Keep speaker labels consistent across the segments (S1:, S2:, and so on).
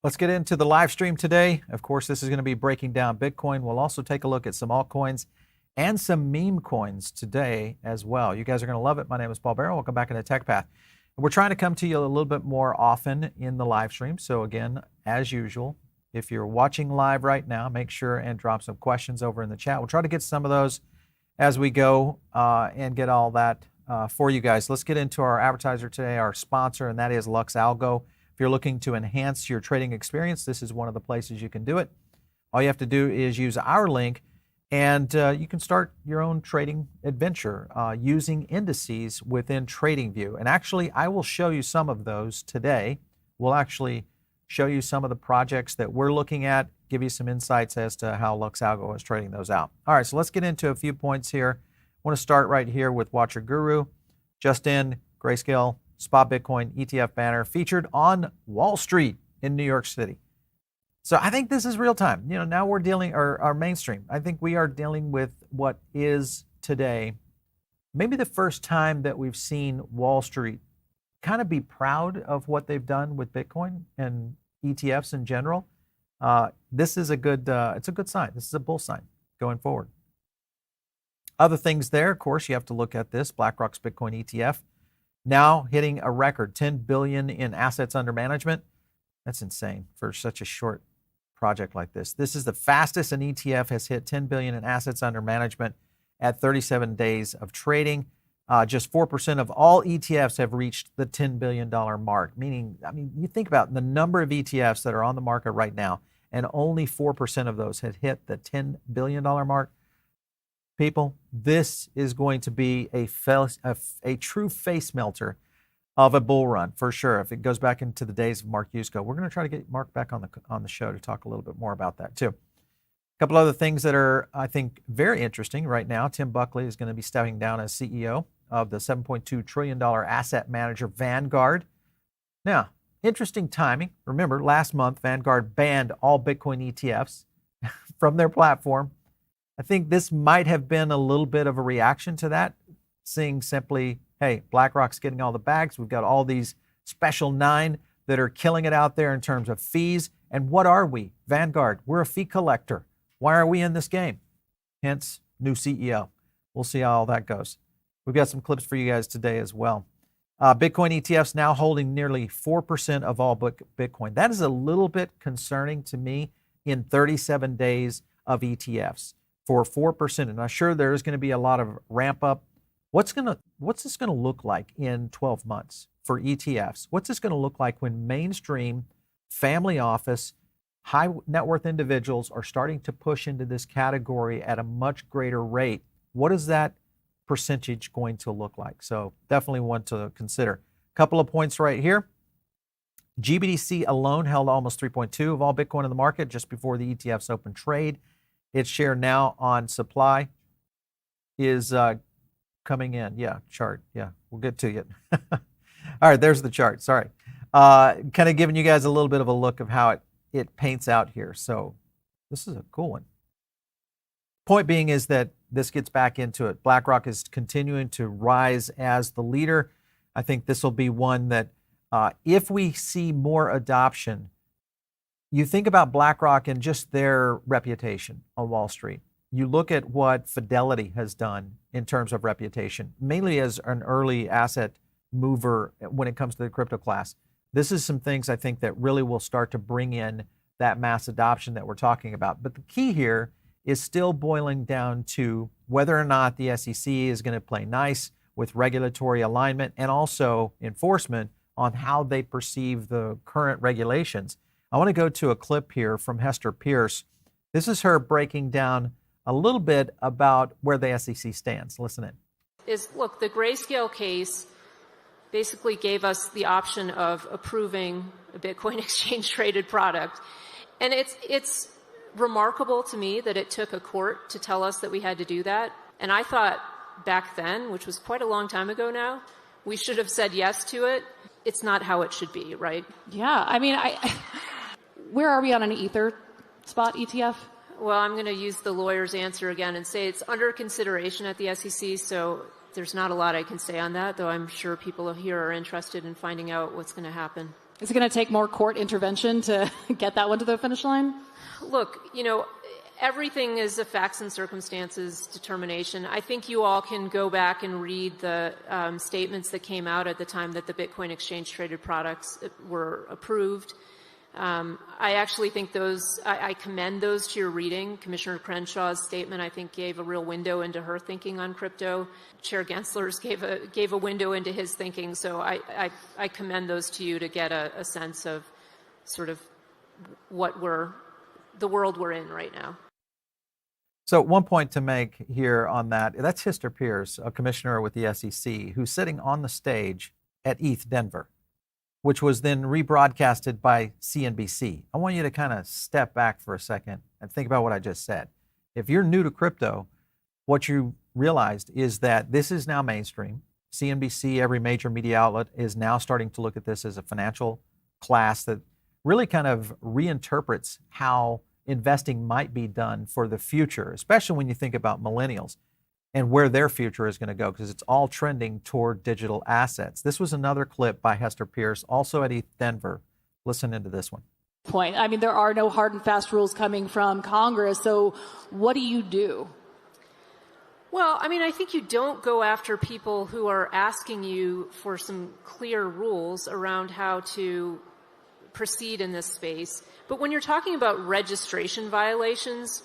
S1: Let's get into the live stream today. Of course, this is going to be breaking down Bitcoin. We'll also take a look at some altcoins and some meme coins today as well. You guys are going to love it. My name is Paul Barrow. Welcome back into Tech Path. We're trying to come to you a little bit more often in the live stream. So again, as usual, if you're watching live right now, make sure and drop some questions over in the chat. We'll try to get some of those as we go and get all that for you guys. Let's get into our advertiser today, our sponsor, and that is LuxAlgo. If you're looking to enhance your trading experience, this is one of the places you can do it. All you have to do is use our link, and you can start your own trading adventure using indices within TradingView. And actually, I will show you some of those today. We'll actually show you some of the projects that we're looking at, give you some insights as to how LuxAlgo is trading those out. All right, so let's get into a few points here. I want to start right here with Watcher Guru. Just in, Grayscale Spot Bitcoin ETF banner featured on Wall Street in New York City. So I think this is real time. You know, now we're dealing, or our mainstream, I think we are dealing with what is today maybe the first time that we've seen Wall Street kind of be proud of what they've done with Bitcoin and ETFs in general. This is a good, it's a good sign. This is a bull sign going forward. Other things there, of course, you have to look at this, BlackRock's Bitcoin ETF. Now hitting a record, 10 billion in assets under management. That's insane for such a short project like this. This is the fastest an ETF has hit 10 billion in assets under management at 37 days of trading. Just 4% of all ETFs have reached the $10 billion mark, meaning, I mean, you think about the number of ETFs that are on the market right now, and only 4% of those had hit the $10 billion mark. People, this is going to be a true face melter of a bull run for sure. If it goes back into the days of Mark Yusko, we're going to try to get Mark back on the show to talk a little bit more about that too. A couple other things that are, I think, very interesting right now. Tim Buckley is going to be stepping down as CEO of the $7.2 trillion asset manager Vanguard. Now, interesting timing. Remember, last month, Vanguard banned all Bitcoin ETFs from their platform. I think this might have been a little bit of a reaction to that, seeing simply, hey, BlackRock's getting all the bags. We've got all these special 9 that are killing it out there in terms of fees. And what are we? Vanguard, we're a fee collector. Why are we in this game? Hence, new CEO. We'll see how all that goes. We've got some clips for you guys today as well. Bitcoin ETFs now holding nearly 4% of all Bitcoin. That is a little bit concerning to me in 37 days of ETFs for 4%. And I'm sure there's going to be a lot of ramp up. What's this going to look like in 12 months for ETFs? What's this going to look like when mainstream family office, high net worth individuals are starting to push into this category at a much greater rate? What is that percentage going to look like? So definitely one to consider. A couple of points right here. GBTC alone held almost 3.2 of all Bitcoin in the market just before the ETF's open trade. Its share now on supply is coming in. Yeah, chart. Yeah, we'll get to it. All right, there's the chart. Sorry. Kind of giving you guys a little bit of a look of how it paints out here. So this is a cool one. Point being is that this gets back into it. BlackRock is continuing to rise as the leader. I think this will be one that if we see more adoption, you think about BlackRock and just their reputation on Wall Street. You look at what Fidelity has done in terms of reputation, mainly as an early asset mover when it comes to the crypto class. This is some things I think that really will start to bring in that mass adoption that we're talking about. But the key here is still boiling down to whether or not the SEC is going to play nice with regulatory alignment and also enforcement on how they perceive the current regulations. I want to go to a clip here from Hester Pierce. This is her breaking down a little bit about where the SEC stands. Listen in.
S2: Look, the Grayscale case basically gave us the option of approving a Bitcoin exchange traded product. And it's remarkable to me that it took a court to tell us that we had to do that. And I thought back then, which was quite a long time ago now, we should have said yes to it. It's not how it should be, right?
S3: Yeah, I mean, where are we on an Ether spot ETF?
S2: Well, I'm going to use the lawyer's answer again and say it's under consideration at the SEC, so there's not a lot I can say on that, though I'm sure people here are interested in finding out what's going to happen.
S3: Is it going to take more court intervention to get that one to the finish line?
S2: Look, everything is a facts and circumstances determination. I think you all can go back and read the statements that came out at the time that the Bitcoin exchange traded products were approved. I actually think I commend those to your reading. Commissioner Crenshaw's statement, I think, gave a real window into her thinking on crypto. Chair Gensler's gave a window into his thinking. So I commend those to you to get a sense of sort of the world we're in right now.
S1: So one point to make here on that's Hester Pierce, a commissioner with the SEC, who's sitting on the stage at ETH Denver, which was then rebroadcasted by CNBC. I want you to kind of step back for a second and think about what I just said. If you're new to crypto, what you realized is that this is now mainstream. CNBC, every major media outlet, is now starting to look at this as a financial class that really kind of reinterprets how investing might be done for the future, especially when you think about millennials and where their future is going to go, because it's all trending toward digital assets. This was another clip by Hester Pierce, also at ETH Denver. Listen into this one.
S3: Point. I mean, there are no hard and fast rules coming from Congress, so what do you do?
S2: Well, I mean, I think you don't go after people who are asking you for some clear rules around how to proceed in this space. But when you're talking about registration violations,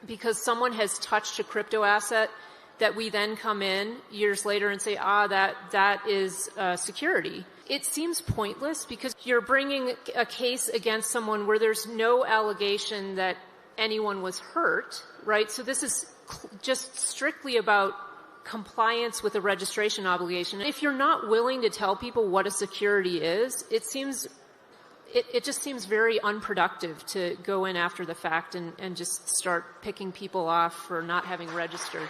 S2: because someone has touched a crypto asset, that we then come in years later and say, that is security. It seems pointless because you're bringing a case against someone where there's no allegation that anyone was hurt, right? So this is just strictly about compliance with a registration obligation. If you're not willing to tell people what a security is, it just seems very unproductive to go in after the fact and just start picking people off for not having registered.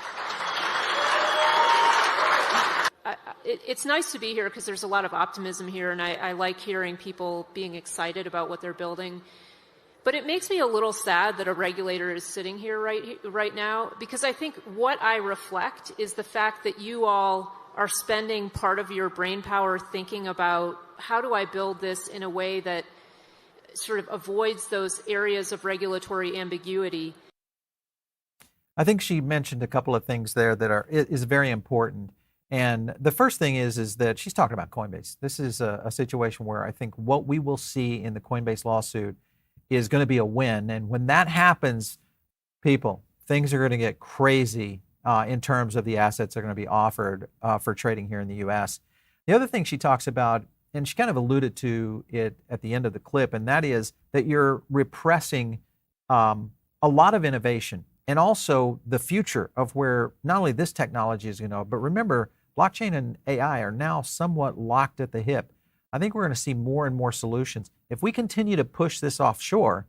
S2: It's nice to be here because there's a lot of optimism here, and I like hearing people being excited about what they're building. But it makes me a little sad that a regulator is sitting here right now, because I think what I reflect is the fact that you all are spending part of your brain power thinking about how do I build this in a way that sort of avoids those areas of regulatory ambiguity.
S1: I think she mentioned a couple of things there that is very important. And the first thing is that she's talking about Coinbase. This is a situation where I think what we will see in the Coinbase lawsuit is going to be a win. And when that happens, people, things are going to get crazy in terms of the assets that are going to be offered for trading here in the U.S. The other thing she talks about, and she kind of alluded to it at the end of the clip, and that is that you're repressing a lot of innovation and also the future of where not only this technology is going to go, but remember, blockchain and AI are now somewhat locked at the hip. I think we're going to see more and more solutions. If we continue to push this offshore,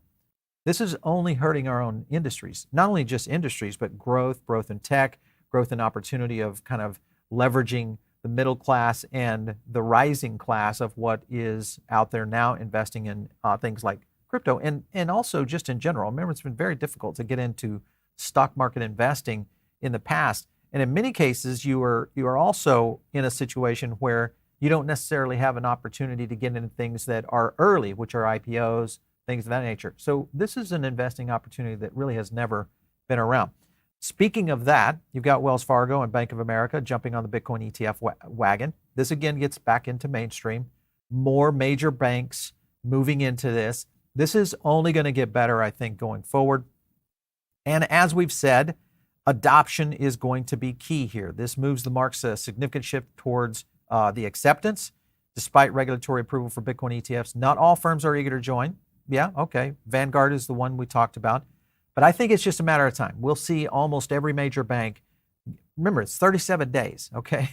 S1: this is only hurting our own industries. Not only just industries, but growth in tech, growth and opportunity of kind of leveraging the middle class and the rising class of what is out there now investing in things like crypto and also just in general. Remember, it's been very difficult to get into stock market investing in the past. And in many cases, you are also in a situation where you don't necessarily have an opportunity to get into things that are early, which are IPOs, things of that nature. So this is an investing opportunity that really has never been around. Speaking of that, you've got Wells Fargo and Bank of America jumping on the Bitcoin ETF wagon. This again gets back into mainstream. More major banks moving into this. This is only going to get better, I think, going forward. And as we've said, adoption is going to be key here. This marks a significant shift towards the acceptance. Despite regulatory approval for Bitcoin ETFs, not all firms are eager to join. Yeah, okay. Vanguard is the one we talked about. But I think it's just a matter of time. We'll see almost every major bank. Remember, it's 37 days, okay?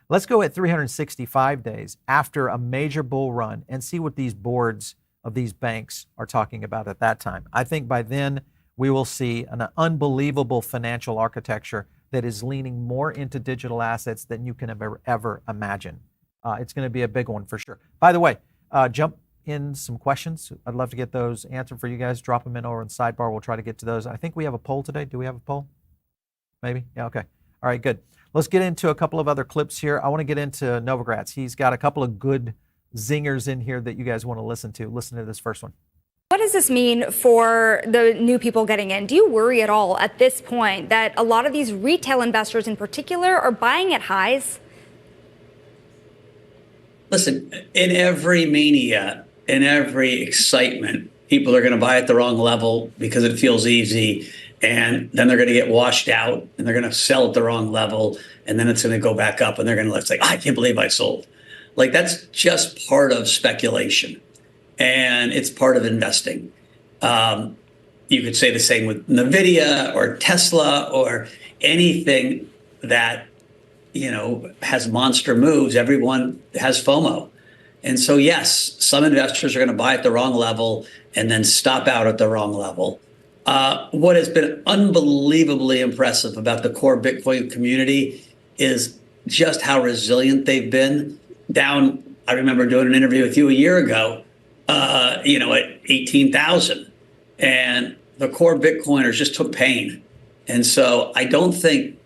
S1: Let's go at 365 days after a major bull run and see what these boards of these banks are talking about at that time. I think by then we will see an unbelievable financial architecture that is leaning more into digital assets than you can ever imagine. It's going to be a big one for sure. By the way, jump in some questions. I'd love to get those answered for you guys. Drop them in over in the sidebar. We'll try to get to those. I think we have a poll today. Do we have a poll? Maybe? Yeah, okay. All right, good. Let's get into a couple of other clips here. I want to get into Novogratz. He's got a couple of good zingers in here that you guys want to listen to. Listen to this first one.
S4: What does this mean for the new people getting in? Do you worry at all at this point that a lot of these retail investors in particular are buying at highs?
S5: Listen, in every mania, in every excitement, people are going to buy at the wrong level because it feels easy. And then they're going to get washed out and they're going to sell at the wrong level. And then it's going to go back up and they're going to say, I can't believe I sold. Like, that's just part of speculation. And it's part of investing. You could say the same with NVIDIA or Tesla or anything that, has monster moves. Everyone has FOMO. And so, yes, some investors are going to buy at the wrong level and then stop out at the wrong level. What has been unbelievably impressive about the core Bitcoin community is just how resilient they've been. Down, I remember doing an interview with you a year ago, at 18,000. And the core Bitcoiners just took pain. And so I don't think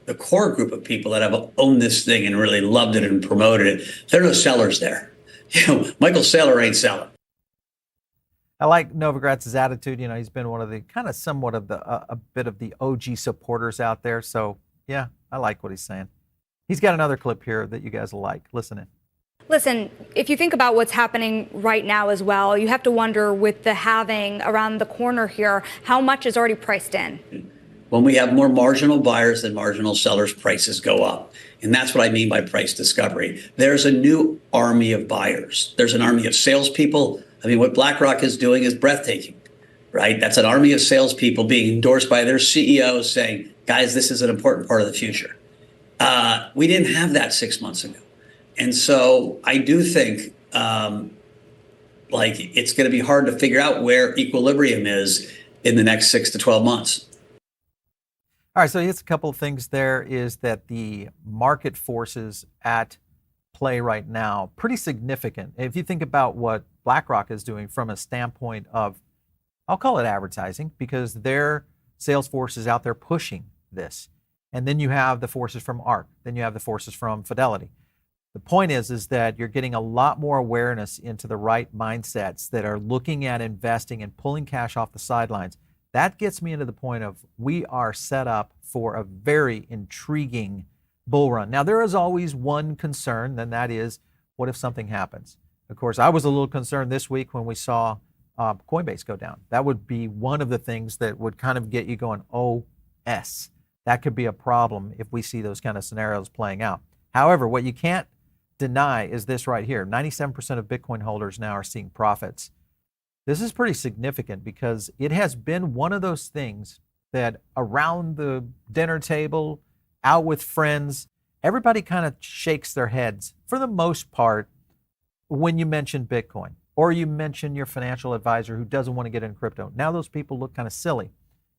S5: the core group of people that have owned this thing and really loved it and promoted it, there are no sellers there. Michael Saylor ain't selling.
S1: I like Novogratz's attitude. He's been one of the kind of somewhat of the a bit of the OG supporters out there. So yeah, I like what he's saying. He's got another clip here that you guys will like. Listen in.
S4: Listen, if you think about what's happening right now as well, you have to wonder with the halving around the corner here, how much is already priced in?
S5: When we have more marginal buyers than marginal sellers, prices go up. And that's what I mean by price discovery. There's a new army of buyers. There's an army of salespeople. I mean, what BlackRock is doing is breathtaking, right? That's an army of salespeople being endorsed by their CEOs saying, guys, this is an important part of the future. We didn't have that 6 months ago. And so I do think it's going to be hard to figure out where equilibrium is in the next 6 to 12 months.
S1: All right, so here's a couple of things there is that the market forces at play right now, pretty significant. If you think about what BlackRock is doing from a standpoint of, I'll call it advertising, because their sales force is out there pushing this. And then you have the forces from ARK, then you have the forces from Fidelity. The point is that you're getting a lot more awareness into the right mindsets that are looking at investing and pulling cash off the sidelines. That gets me into the point of we are set up for a very intriguing bull run. Now, there is always one concern, and that is, what if something happens? Of course, I was a little concerned this week when we saw Coinbase go down. That would be one of the things that would kind of get you going, OS. That could be a problem if we see those kind of scenarios playing out. However, what you can't deny is this right here. 97% of Bitcoin holders now are seeing profits. This is pretty significant because it has been one of those things that around the dinner table, out with friends, everybody kind of shakes their heads for the most part when you mention Bitcoin or you mention your financial advisor who doesn't want to get in crypto. Now those people look kind of silly.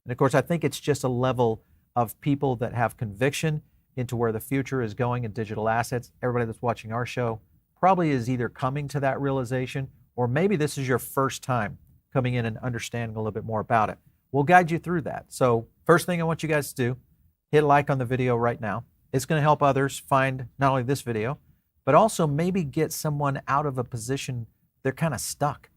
S1: And of course, I think it's just a level of people that have conviction into where the future is going in digital assets. Everybody that's watching our show probably is either coming to that realization, or maybe this is your first time coming in and understanding a little bit more about it. We'll guide you through that. So first thing I want you guys to do, hit like on the video right now. It's going to help others find not only this video, but also maybe get someone out of a position they're kind of stuck.